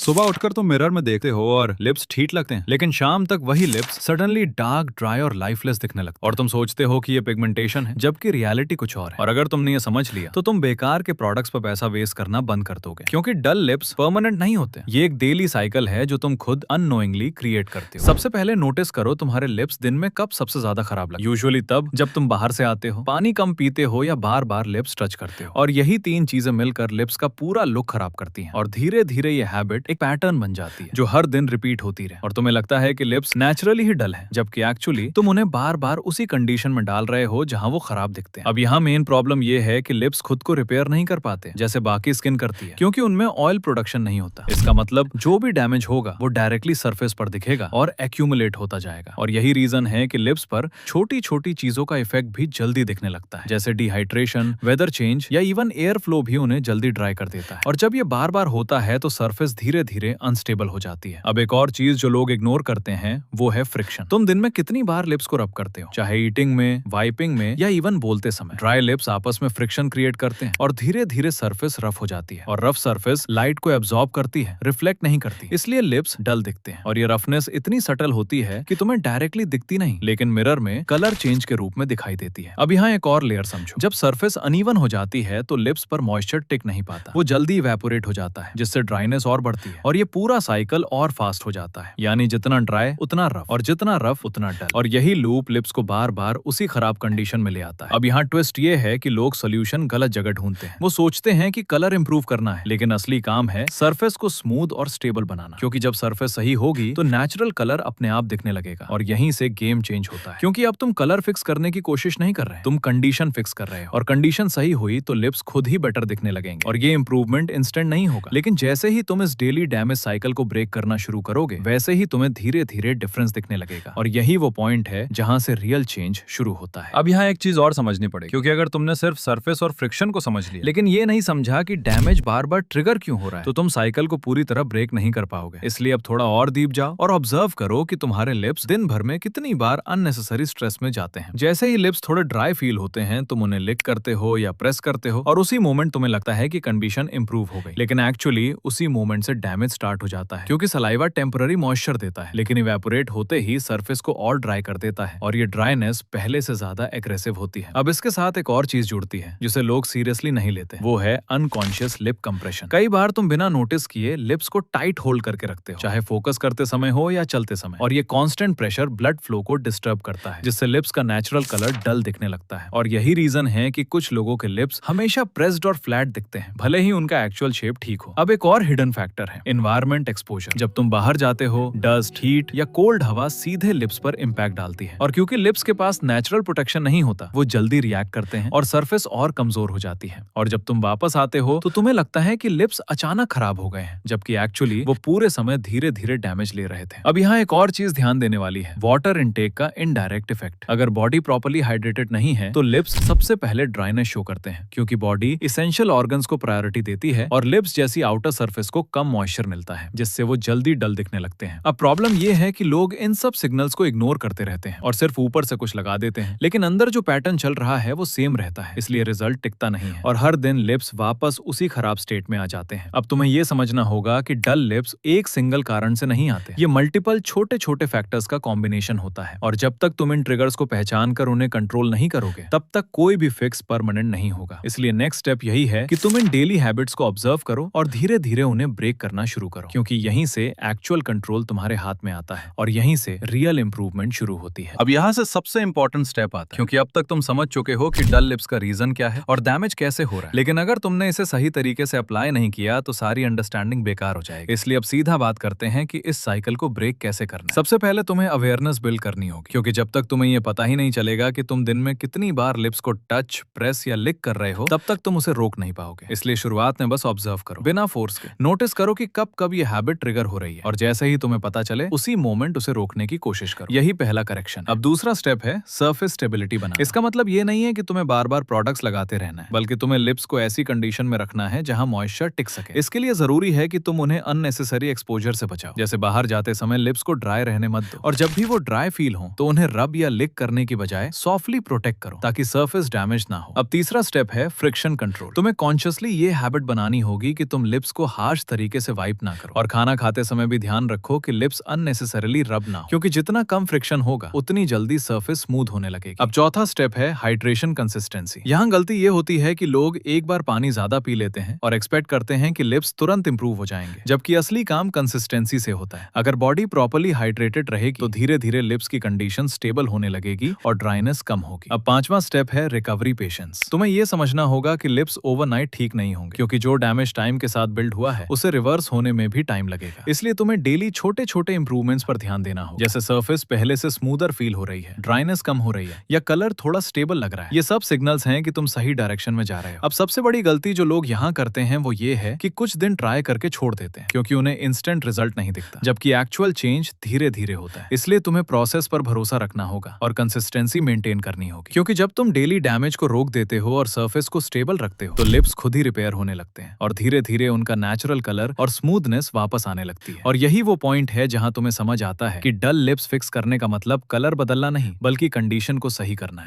सुबह उठकर तुम मिरर में देखते हो और लिप्स ठीक लगते हैं, लेकिन शाम तक वही लिप्स सडनली डार्क, ड्राई और लाइफलेस दिखने लगते हैं और तुम सोचते हो कि ये पिगमेंटेशन है, जबकि रियलिटी कुछ और है। और अगर तुमने ये समझ लिया तो तुम बेकार के प्रोडक्ट्स पर पैसा वेस्ट करना बंद कर दोगे, क्योंकि डल लिप्स परमानेंट नहीं होते। ये एक डेली साइकिल है जो तुम खुद अननोइंगली क्रिएट करते हो। सबसे पहले नोटिस करो तुम्हारे लिप्स दिन में कब सबसे ज्यादा खराब लगते हैं। यूजुअली तब जब तुम बाहर से आते हो, पानी कम पीते हो या बार बार लिप्स टच करते हो। और यही तीन चीजें मिलकर लिप्स का पूरा लुक खराब करती हैं और धीरे धीरे ये हैबिट एक पैटर्न बन जाती है जो हर दिन रिपीट होती रहे। और तुम्हें लगता है कि लिप्स नेचुरली ही डल है, जबकि एक्चुअली तुम उन्हें बार बार उसी कंडीशन में डाल रहे हो जहां वो खराब दिखते हैं। अब यहाँ मेन प्रॉब्लम ये है कि लिप्स खुद को रिपेयर नहीं कर पाते जैसे बाकी स्किन करती है, क्योंकि उनमें ऑयल प्रोडक्शन नहीं होता। इसका मतलब जो भी डैमेज होगा वो डायरेक्टली सरफेस पर दिखेगा और एक्यूमुलेट होता जाएगा। और यही रीजन है कि लिप्स पर छोटी छोटी चीजों का इफेक्ट भी जल्दी दिखने लगता है, जैसे डिहाइड्रेशन, वेदर चेंज या इवन एयर फ्लो भी उन्हें जल्दी ड्राई कर देता है। और जब ये बार बार होता है तो सरफेस धीरे धीरे अनस्टेबल हो जाती है। अब एक और चीज जो लोग इग्नोर करते हैं वो है फ्रिक्शन। तुम दिन में कितनी बार लिप्स को रब करते हो, चाहे ईटिंग में, वाइपिंग में या इवन बोलते समय। ड्राई लिप्स आपस में फ्रिक्शन क्रिएट करते हैं और धीरे धीरे सरफेस रफ हो जाती है। और रफ सरफेस लाइट को एब्जॉर्ब करती है, रिफ्लेक्ट नहीं करती, इसलिए लिप्स डल दिखते हैं। और ये रफनेस इतनी सटल होती है कि तुम्हें डायरेक्टली दिखती नहीं, लेकिन मिरर में कलर चेंज के रूप में दिखाई देती है। अब यहाँ एक और लेयर समझो। जब सरफेस अनइवन हो जाती है तो लिप्स पर मॉइस्चर टिक नहीं पाता, वो जल्दी इवेपोरेट हो जाता है, जिससे ड्राइनेस और बढ़ती है। और ये पूरा साइकिल और फास्ट हो जाता है, यानी जितना ड्राई उतना रफ, और जितना रफ उतना डल। और यही लूप लिप्स को बार बार उसी खराब कंडीशन में ले आता है। अब यहाँ ट्विस्ट ये है कि लोग सोल्यूशन गलत जगह ढूंढते हैं। वो सोचते हैं कि कलर इंप्रूव करना है, लेकिन असली काम है सरफेस को स्मूथ और स्टेबल बनाना, क्योंकि जब सरफेस सही होगी तो नेचुरल कलर अपने आप दिखने लगेगा। और यहीं से गेम चेंज होता है, क्योंकि अब तुम कलर फिक्स करने की कोशिश नहीं कर रहे, तुम कंडीशन फिक्स कर रहे हो। और कंडीशन सही हुई तो लिप्स खुद ही बेटर दिखने लगेंगे। और ये इंप्रूवमेंट इंस्टेंट नहीं होगा, लेकिन जैसे ही तुम इस डेली डैमेज साइकिल को ब्रेक करना शुरू करोगे, वैसे ही तुम्हें धीरे धीरे डिफरेंस दिखने लगेगा। और यही वो पॉइंट है जहां से रियल चेंज शुरू होता है। अब यहाँ एक चीज और समझनी पड़ेगी, क्योंकि अगर तुमने सिर्फ सरफेस और फ्रिक्शन को समझ लिया लेकिन ये नहीं समझा कि डैमेज बार बार ट्रिगर क्यों हो रहा है, तो तुम साइकिल को पूरी तरह ब्रेक नहीं कर पाओगे। इसलिए अब थोड़ा और डीप जाओ और ऑब्जर्व करो कि तुम्हारे लिप्स दिन भर में कितनी बार अननेसेसरी स्ट्रेस में जाते हैं। जैसे ही लिप्स थोड़े ड्राई फील होते हैं, तुम उन्हें लिक करते हो या प्रेस करते हो, और उसी मोमेंट तुम्हें लगता है कि कंडीशन इंप्रूव हो गई, लेकिन एक्चुअली उसी मोमेंट से डैमेज स्टार्ट हो जाता है। क्योंकि सलाइवा टेम्पररी मॉइस्चर देता है, लेकिन इवेपोरेट होते ही सरफेस को और ड्राई कर देता है, और ये ड्राइनेस पहले से ज्यादा एग्रेसिव होती है। अब इसके साथ एक और चीज जुड़ती है जिसे लोग सीरियसली नहीं लेते, वो है अनकॉन्शियस लिप कंप्रेशन। कई बार तुम बिना नोटिस किए लिप्स को टाइट होल्ड करके रखते हो, चाहे फोकस करते समय हो या चलते समय। और ये कांस्टेंट प्रेशर ब्लड फ्लो को डिस्टर्ब करता है, जिससे लिप्स का नेचुरल कलर डल दिखने लगता है। और यही रीजन है कि कुछ लोगों के लिप्स हमेशा प्रेस्ड और फ्लैट दिखते हैं, भले ही उनका एक्चुअल शेप ठीक हो। अब एक और हिडन फैक्टर है एनवायरमेंट एक्सपोजर। जब तुम बाहर जाते हो, डस्ट, हीट या कोल्ड हवा सीधे लिप्स पर इम्पैक्ट डालती है, और क्योंकि लिप्स के पास नेचुरल प्रोटेक्शन नहीं होता, वो जल्दी रिएक्ट करते हैं और सरफेस और कमजोर हो जाती है। और जब तुम वापस आते हो तो तुम्हें लगता है कि लिप्स अचानक खराब हो गए हैं, जबकि एक्चुअली वो पूरे समय धीरे धीरे डैमेज ले रहे थे। अब यहाँ एक और चीज ध्यान देने वाली है, वाटर इनटेक का इनडायरेक्ट इफेक्ट। अगर बॉडी प्रॉपर्ली हाइड्रेटेड नहीं है तो लिप्स सबसे पहले ड्राइनेस शो करते हैं, क्योंकि बॉडी इसेंशियल ऑर्गन्स को प्रायोरिटी देती है, और लिप्स जैसी आउटर सरफेस को कम मॉइस्चर मिलता है, जिससे वो जल्दी डल दिखने लगते हैं। अब प्रॉब्लम ये है कि लोग इन सब सिग्नल्स को इग्नोर करते रहते हैं और सिर्फ ऊपर से कुछ लगा देते हैं, लेकिन अंदर जो पैटर्न चल रहा है वो सेम रहता है, इसलिए रिजल्ट टिकता नहीं है और हर दिन लिप्स वापस उसी खराब स्टेट में आ जाते हैं। अब तुम्हें ये समझना होगा कि डल लिप्स एक सिंगल कारण से नहीं आते, ये मल्टीपल छोटे छोटे फैक्टर्स का कॉम्बिनेशन होता है। और जब तक तुम इन ट्रिगर्स को पहचान कर उन्हें कंट्रोल नहीं करोगे, तब तक कोई भी फिक्स परमानेंट नहीं होगा। इसलिए नेक्स्ट स्टेप यही है कि तुम इन डेली हैबिट्स को ऑब्जर्व करो और धीरे धीरे उन्हें ब्रेक करना शुरू करो, क्योंकि यहीं से एक्चुअल कंट्रोल तुम्हारे हाथ में आता है और यहीं से रियल इंप्रूवमेंट शुरू होती है। अब यहाँ से सबसे इंपॉर्टेंट स्टेप आता है, क्योंकि अब तक तुम समझ चुके हो कि डल लिप्स का रीजन क्या है और डैमेज कैसे हो रहा है, लेकिन अगर तुमने इसे सही तरीके से अप्लाई नहीं किया तो सारी अंडरस्टैंडिंग बेकार हो जाएगी। इसलिए अब सीधा बात करते हैं कि इस साइकिल को ब्रेक कैसे करना है। सबसे पहले तुम्हें अवेयरनेस बिल्ड करनी होगी, क्योंकि जब तक तुम्हें ये पता ही नहीं चलेगा कि तुम दिन में कितनी बार लिप्स को टच, प्रेस या लिक कर रहे हो, तब तक तुम उसे रोक नहीं पाओगे। इसलिए शुरुआत में बस ऑब्जर्व करो, बिना फोर्स के। नोटिस करो कि कब कब ये हैबिट ट्रिगर हो रही है, और जैसे ही तुम्हें पता चले उसी मोमेंट उसे रोकने की कोशिश करो। यही पहला करेक्शन। अब दूसरा स्टेप है सरफेस स्टेबिलिटी बनाना। इसका मतलब ये नहीं है कि तुम्हें बार बार प्रोडक्ट्स लगाते रहना है, बल्कि तुम्हें लिप्स को ऐसी कंडीशन में रखना है जहां मॉइस्चर टिक सके। इसके लिए जरूरी है कि तुम उन्हें अननेसेसरी एक्सपोजर से बचाओ, जैसे बाहर जाते समय लिप्स को ड्राई रहने मत दो, और जब भी वो ड्राई फील हो तो उन्हें रब या लिक करने की बजाय सॉफ्टली प्रोटेक्ट करो, ताकि सरफेस डैमेज ना हो। अब तीसरा स्टेप है फ्रिक्शन कंट्रोल। तुम्हें कॉन्शियसली ये हैबिट बनानी होगी कि तुम लिप्स को हार्श तरीके से वाइप ना करो। और खाना खाते समय भी ध्यान रखो कि लिप्स अननेसेसरीली रब ना हो, क्योंकि जितना कम फ्रिक्शन होगा उतनी जल्दी सरफेस स्मूथ होने लगेगी। अब चौथा स्टेप है हाइड्रेशन कंसिस्टेंसी। यहाँ गलती ये होती है कि लोग एक बार पानी ज्यादा पी लेते हैं और एक्सपेक्ट करते हैं कि लिप्स तुरंत इंप्रूव हो जाएंगे, जबकि असली काम कंसिस्टेंसी से होता है। अगर बॉडी प्रॉपर्ली हाइड्रेटेड रहेगी तो धीरे धीरे लिप्स की कंडीशन स्टेबल होने लगेगी और ड्राइनेस कम होगी। अब पांचवा स्टेप है रिकवरी पेशेंस। तुम्हें यह समझना होगा कि लिप्स ओवरनाइट ठीक नहीं होंगे, क्योंकि जो डैमेज टाइम के साथ बिल्ड हुआ है उसे रिवर्स होने में भी टाइम लगेगा। इसलिए तुम्हें डेली छोटे छोटे इंप्रूवमेंट्स पर ध्यान देना होगा, जैसे सरफेस पहले से स्मूदर फील हो रही है, ड्राइनेस कम हो रही है या कलर थोड़ा स्टेबल लग रहा है। ये सब सिग्नल्स हैं कि तुम सही डायरेक्शन में जा रहे हो। अब सबसे बड़ी गलती जो लोग यहाँ करते हैं वो ये है कि कुछ दिन ट्राई करके छोड़ देते हैं, क्योंकि उन्हें इंस्टेंट रिजल्ट नहीं दिखता, जबकि एक्चुअल चेंज धीरे धीरे होता है। इसलिए तुम्हें प्रोसेस पर भरोसा रखना होगा और कंसिस्टेंसी मेंटेन करनी होगी, क्योंकि जब तुम डेली डैमेज को रोक देते हो और सरफेस को स्टेबल रखते हो तो लिप्स खुद ही रिपेयर होने लगते हैं और धीरे धीरे उनका नेचुरल कलर और स्मूथनेस वापस आने लगती है। और यही वो पॉइंट है जहां तुम्हें समझ आता है कि डल लिप्स फिक्स करने का मतलब कलर बदलना नहीं, बल्कि कंडीशन को सही करना है।